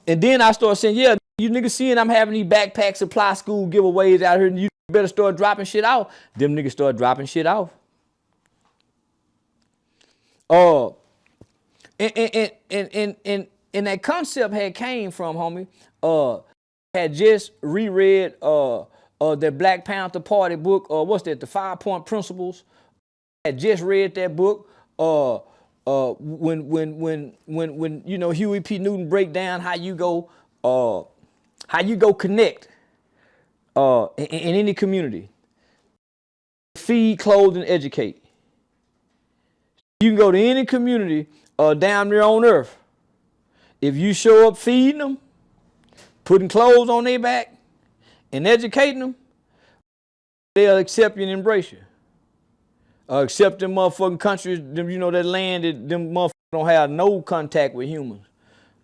And then I started saying, yeah, you niggas seeing I'm having these backpack supply school giveaways out here, and you better start dropping shit off. Them niggas start dropping shit off. And that concept had came from, homie, had just reread that Black Panther Party book, what's that, the 5-Point Principles. Had just read that book. When you know Huey P. Newton break down how you go connect in any community, feed, clothe, and educate. You can go to any community down there on earth. If you show up feeding them, putting clothes on their back, and educating them, they'll accept you and embrace you. Except them motherfucking countries, them, you know, that land that them motherfuckers don't have no contact with humans.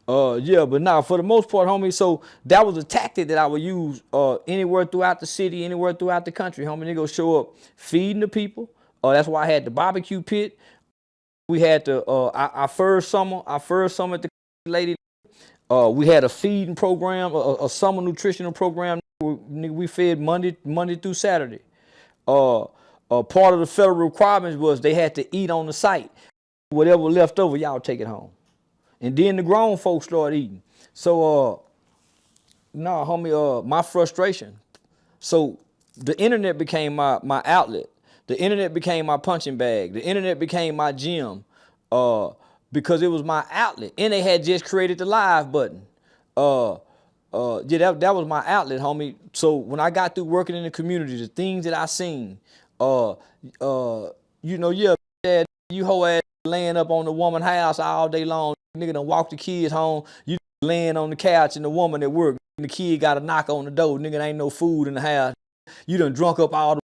Yeah, but now for the most part, homie, so that was a tactic that I would use anywhere throughout the city, anywhere throughout the country, homie. They go show up feeding the people. That's why I had the barbecue pit. We had the our first summer at the lady. We had a feeding program, a summer nutritional program. We fed Monday through Saturday. Part of the federal requirements was they had to eat on the site. Whatever left over, y'all take it home. And then the grown folks started eating. So, homie, my frustration. So the internet became my outlet. The internet became my punching bag. The internet became my gym because it was my outlet. And they had just created the live button. Yeah, that was my outlet, homie. So when I got through working in the community, the things that I seen, you know, yeah, dad, you whole ass laying up on the woman house all day long. Nigga done walk the kids home. You laying on the couch and the woman at work. And the kid got a knock on the door. Nigga, ain't no food in the house. You done drunk up all the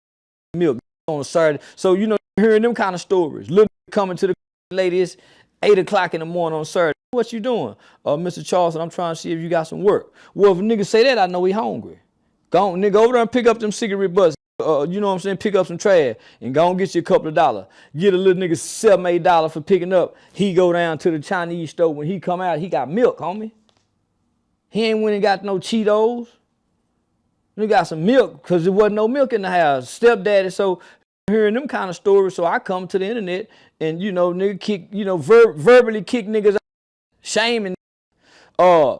milk on Saturday. So, you know, hearing them kind of stories. Little coming to the lady, it's 8 o'clock in the morning on Saturday. What you doing? Mr. Charleston, I'm trying to see if you got some work. Well, if a nigga say that, I know he hungry. Go on, nigga, over there and pick up them cigarette butts. You know what I'm saying? Pick up some trash and go and get you a couple of dollars. Get a little nigga $7, $8 for picking up. He go down to the Chinese store. When he come out, he got milk, homie. He ain't went and got no Cheetos. He got some milk because there wasn't no milk in the house. Stepdaddy, so hearing them kind of stories, so I come to the internet and, you know, nigga kick, you know, verbally kick niggas out, shaming. I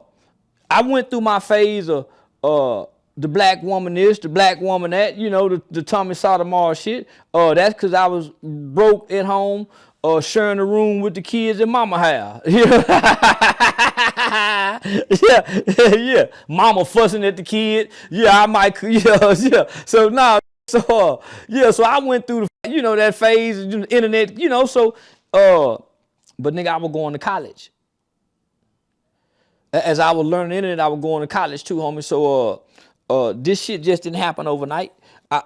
went through my phase of the black woman this, the black woman that, you know, the Tommy Sotomayor shit. That's because I was broke at home, sharing a room with the kids in mama house. Yeah. Mama fussing at the kid. Yeah, I might, yeah. So now, so I went through the, you know, that phase of the internet, you know, so, but nigga, I was going to college. As I was learning the internet, I was going to college too, homie. So, this shit just didn't happen overnight. I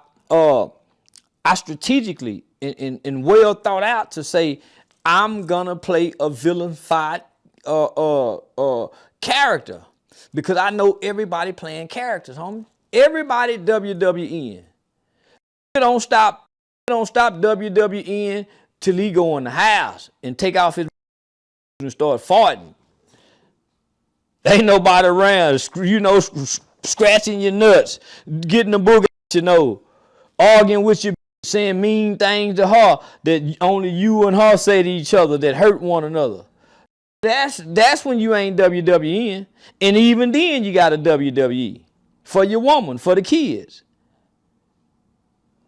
strategically and well thought out to say, I'm gonna play a villainified character because I know everybody playing characters, homie. Everybody WWN. Don't stop WWN till he go in the house and take off his and start farting. Ain't nobody around, you know, scratching your nuts, getting the booger, you know, arguing with you, saying mean things to her that only you and her say to each other that hurt one another. That's when you ain't WWN. And even then you got a WWE for your woman, for the kids.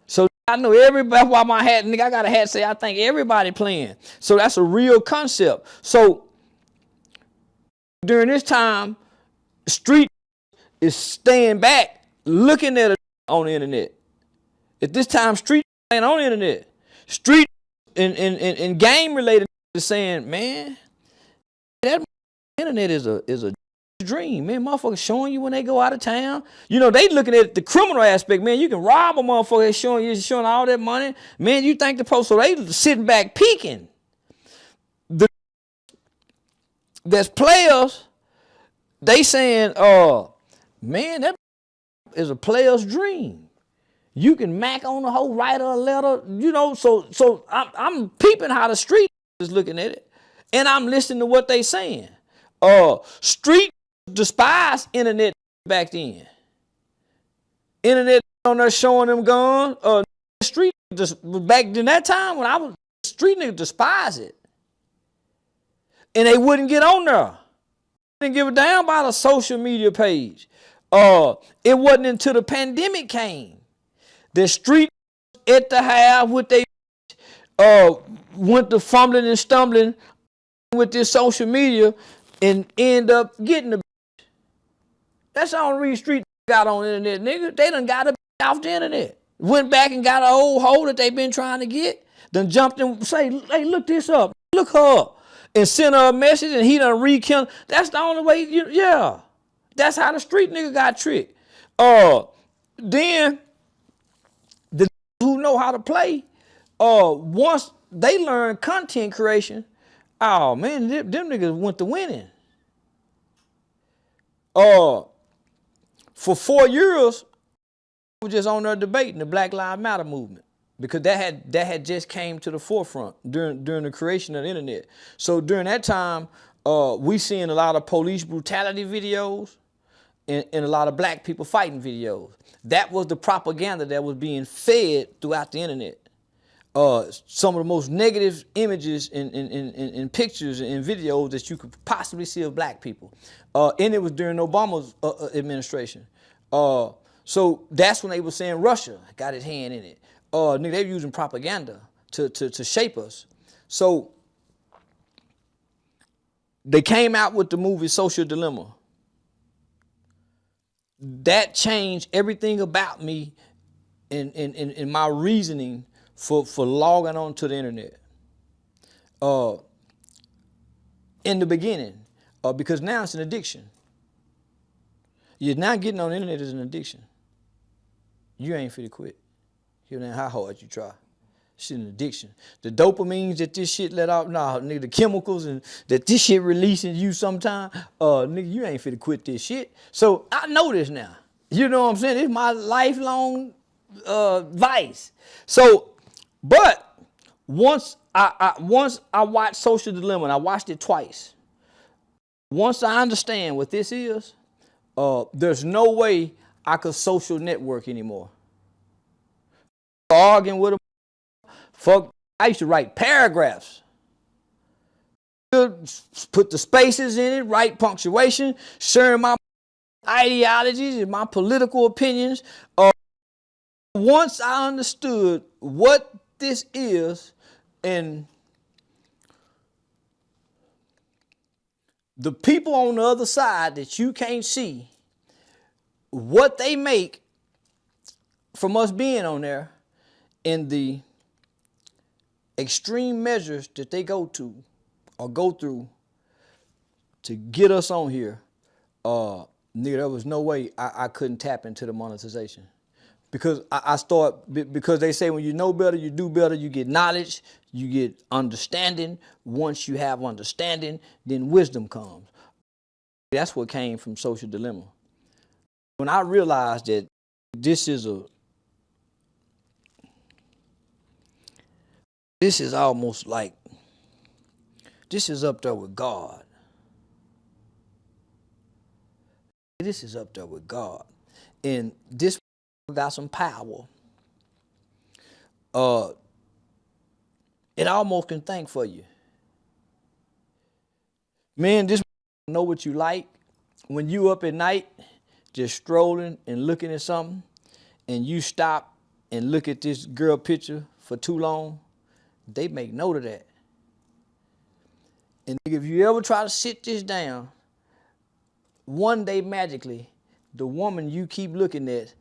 So I know everybody, why my hat, nigga, I got a hat say I think everybody playing. So that's a real concept. So during this time, street is staying back, looking at it on the internet. At this time, street ain't on the internet. Street and game related is saying, man, that internet is a dream, man. Motherfuckers showing you when they go out of town. You know, they looking at the criminal aspect, man. You can rob a motherfucker showing all that money. Man, you think the post, so they sitting back peeking. There's players, they saying, man, that is a player's dream. You can mac on the whole, write a letter, you know, so I'm peeping how the street is looking at it, and I'm listening to what they saying. Street Despise internet back then. Internet on there showing them guns. Street just back in that time when I was street niggas despise it. And they wouldn't get on there. They didn't give a damn about a social media page. It wasn't until the pandemic came. The street at the house with they went to fumbling and stumbling with this social media and end up getting the bitch. That's the only reason street got on the internet, nigga. They done got a bitch off the internet. Went back and got an old hoe that they been trying to get. Then jumped and say, hey, look this up. Look her up. And sent her a message and he done rekindled. That's the only way, yeah. That's how the street nigga got tricked. Then the who know how to play, once they learn content creation, oh man, them niggas went to winning. For 4 years, we were just on there debating the Black Lives Matter movement because that had just came to the forefront during the creation of the internet. So during that time, we seeing a lot of police brutality videos and a lot of black people fighting videos. That was the propaganda that was being fed throughout the internet. Some of the most negative images and pictures and videos that you could possibly see of black people. And it was during Obama's administration. So that's when they were saying Russia got its hand in it. Nigga, they were using propaganda to shape us. So they came out with the movie Social Dilemma. That changed everything about me in my reasoning for logging on to the internet. In the beginning, because now it's an addiction. You're now getting on the internet is an addiction. You ain't fit to quit. You know how hard you try. Shit an addiction. The dopamines that this shit let out, nigga, the chemicals and that this shit releasing you sometime, nigga, you ain't fit to quit this shit. So I know this now. You know what I'm saying? It's my lifelong vice. So, but once I watched Social Dilemma, and I watched it twice. Once I understand what this is, there's no way I could social network anymore. Arguing with them. Fuck, I used to write paragraphs. Put the spaces in it, write punctuation, sharing my ideologies and my political opinions. Once I understood what this is and the people on the other side that you can't see, what they make from us being on there and the extreme measures that they go to or go through to get us on here, nigga, there was no way I couldn't tap into the monetization. Because because they say when you know better, you do better, you get knowledge, you get understanding. Once you have understanding, then wisdom comes. That's what came from Social Dilemma. When I realized that this is almost like, this is up there with God. This is up there with God. And this got some power. It almost can think for you. Man, this know what you like. When you up at night, just strolling and looking at something, and you stop and look at this girl picture for too long, they make note of that. And if you ever try to sit this down, one day magically, the woman you keep looking at,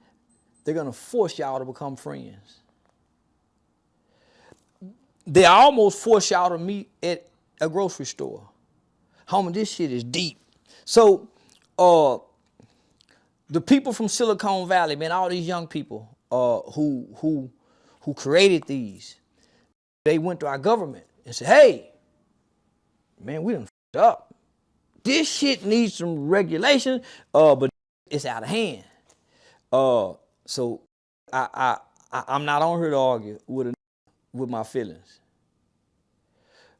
they're gonna force y'all to become friends. They almost force y'all to meet at a grocery store. Homie, this shit is deep. So, the people from Silicon Valley, man, all these young people who created these, they went to our government and said, hey, man, we done f***ed up. This shit needs some regulation, but it's out of hand. So I'm not on here to argue with my feelings.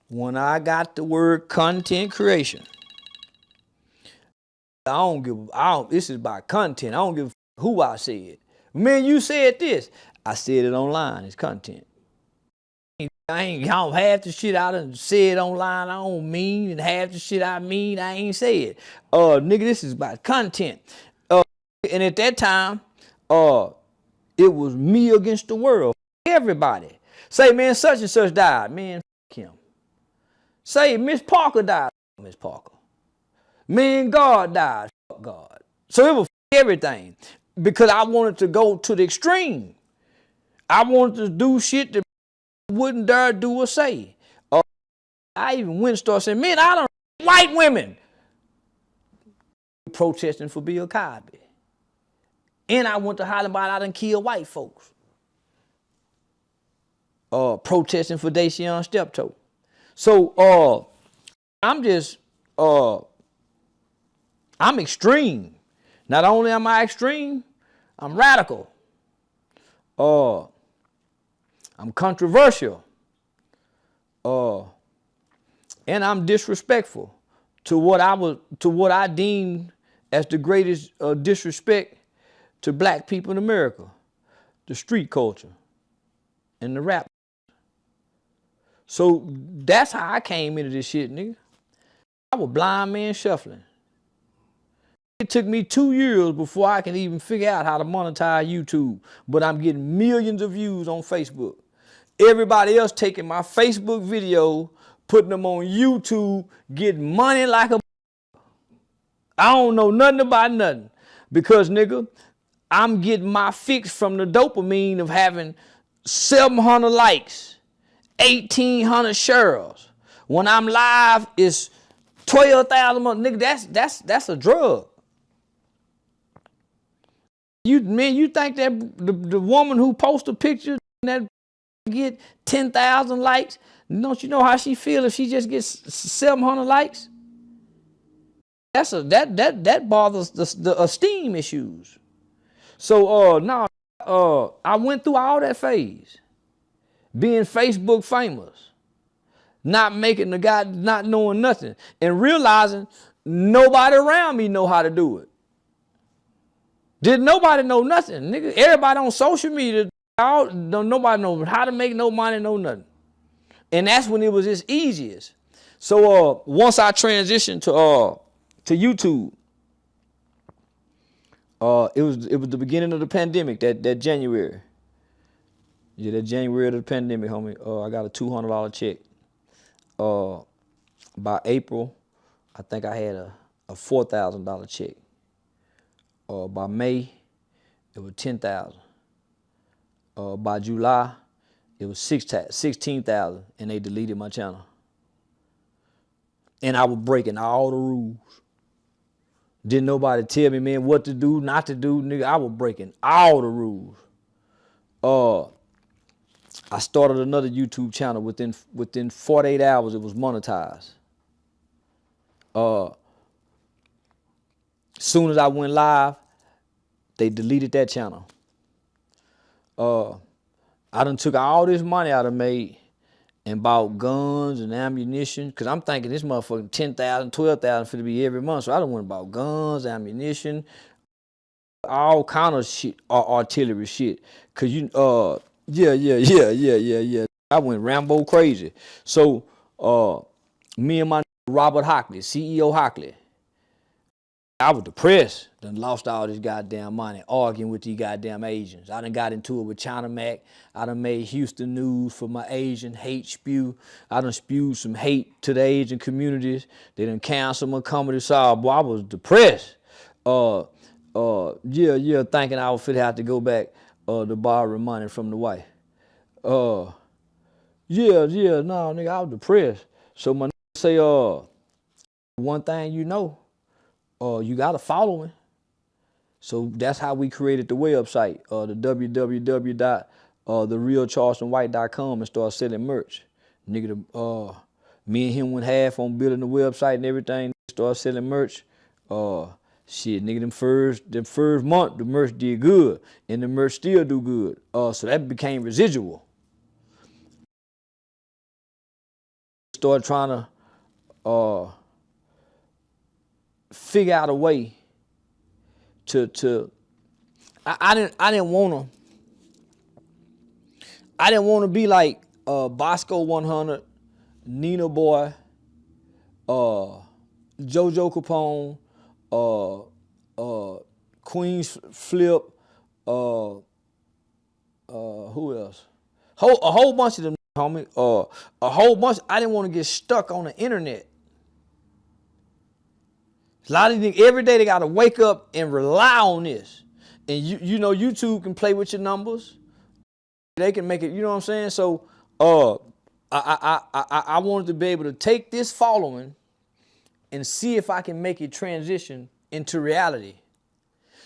When I got the word content creation, This is about content. I don't give a who I said. Man, you said this. I said it online. It's content. I don't half the shit I done said online I don't mean, and half the shit I mean I ain't said. Nigga, this is about content. And at that time, it was me against the world. Everybody. Say, man, such and such died. Man, f him. Say, Miss Parker died. Miss Parker. Man, God died. Fuck God. So it was everything. Because I wanted to go to the extreme. I wanted to do shit that wouldn't dare do or say. I even went and started saying, man, I don't white women protesting for Bill Cosby. And I went to holler about I done killed white folks. Protesting for Dacian Steptoe. So I'm just I'm extreme. Not only am I extreme, I'm radical. I'm controversial. And I'm disrespectful to what I deem as the greatest disrespect to black people in America, the street culture and the rap. So that's how I came into this shit, nigga. I was blind man shuffling. It took me 2 years before I can even figure out how to monetize YouTube, but I'm getting millions of views on Facebook. Everybody else taking my Facebook video, putting them on YouTube, getting money like a... I don't know nothing about nothing. Because, nigga, I'm getting my fix from the dopamine of having 700 likes, 1,800 shares. When I'm live, it's 12,000 months. Nigga, that's a drug. You think that the woman who posts a picture that get 10,000 likes, don't you know how she feel if she just gets 700 likes? That bothers the esteem issues. So I went through all that phase, being Facebook famous, not making the guy, not knowing nothing, and realizing nobody around me know how to do it. Didn't nobody know nothing, nigga. Everybody on social media, nobody know how to make no money, no nothing. And that's when it was its easiest. So once I transitioned to YouTube, it was the beginning of the pandemic, that January. Yeah, that January of the pandemic, homie. I got a $200 check. By April, I think I had a $4,000 check. By May, it was $10,000. By July, it was $16,000, and they deleted my channel. And I was breaking all the rules. Didn't nobody tell me, man, what to do, not to do, nigga. I was breaking all the rules. I started another YouTube channel. Within 48 hours, it was monetized. Soon as I went live, they deleted that channel. I done took all this money I done made and bought guns and ammunition, because I'm thinking this motherfucking 10,000, 12,000 for to be every month. So I done went and bought guns, ammunition, all kind of shit, artillery shit. Cause yeah. I went Rambo crazy. So me and my Robert Hockley, CEO Hockley, I was depressed. Done lost all this goddamn money arguing with these goddamn Asians. I done got into it with China Mac. I done made Houston news for my Asian hate spew. I done spewed some hate to the Asian communities. They done canceled my comedy show. Boy, I was depressed. Thinking I would fit have to go back to borrow money from the wife. No, nigga, I was depressed. So my say, one thing you know, you got a following. So that's how we created the website, the www.therealcharlestonwhite.com, and started selling merch. Nigga, me and him went half on building the website and everything. Started selling merch. Shit, nigga, them first month, the merch did good, and the merch still do good. So that became residual. Started trying to figure out a way to I didn't want to be like Bosco 100, Nina Boy, JoJo Capone, Queen's Flip, who else? A whole bunch of them, homie. A whole bunch. I didn't want to get stuck on the internet. A lot of these niggas, every day they gotta wake up and rely on this. And you know YouTube can play with your numbers. They can make it, you know what I'm saying? So I wanted to be able to take this following and see if I can make it transition into reality.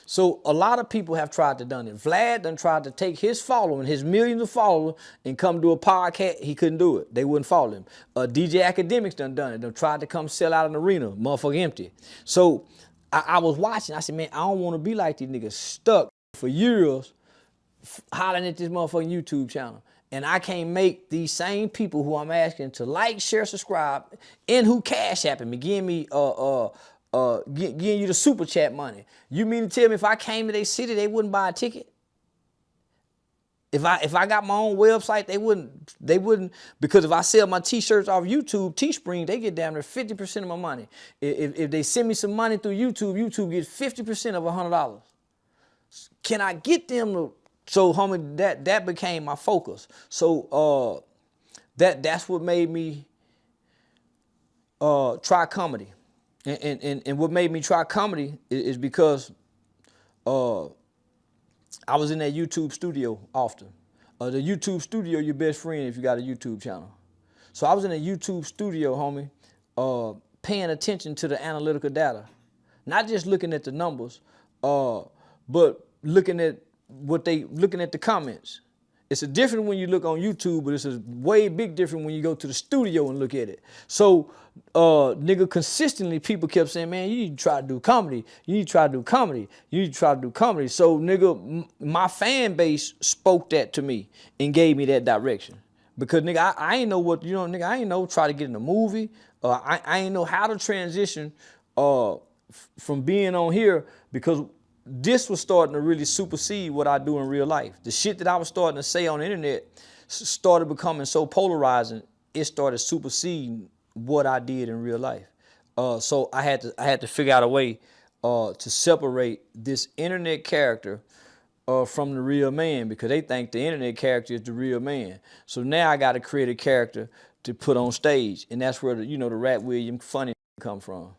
So a lot of people have tried to done it. Vlad done tried to take his following, his millions of followers, and come do a podcast. He couldn't do it. They wouldn't follow him. DJ Academics done it. They tried to come sell out an arena, motherfucker empty. So I was watching. I said, man, I don't want to be like these niggas stuck for years hollering at this motherfucking YouTube channel. And I can't make these same people who I'm asking to like, share, subscribe, and who cash apping me, giving me getting you the super chat money. You mean to tell me if I came to their city, they wouldn't buy a ticket? If I got my own website, they wouldn't, because if I sell my t-shirts off YouTube, Teespring, they get down there 50% of my money. If they send me some money through YouTube, YouTube gets 50% of $100. Can I get them to, so homie, that became my focus. So that's what made me try comedy. And what made me try comedy is because I was in that YouTube studio often. The YouTube studio, your best friend if you got a YouTube channel. So I was in a YouTube studio, homie, paying attention to the analytical data. Not just looking at the numbers, but looking at the comments. It's a different when you look on YouTube, but it's a way big different when you go to the studio and look at it. So, nigga, consistently people kept saying, man, you need to try to do comedy. You need to try to do comedy. You need to try to do comedy. So, nigga, my fan base spoke that to me and gave me that direction. Because, nigga, I ain't know what, you know, nigga, I ain't know try to get in a movie. I ain't know how to transition from being on here, because this was starting to really supersede what I do in real life. The shit that I was starting to say on the internet started becoming so polarizing, it started superseding what I did in real life. So I had to figure out a way to separate this internet character from the real man, because they think the internet character is the real man. So now I got to create a character to put on stage, and that's where the Rat William funny come from.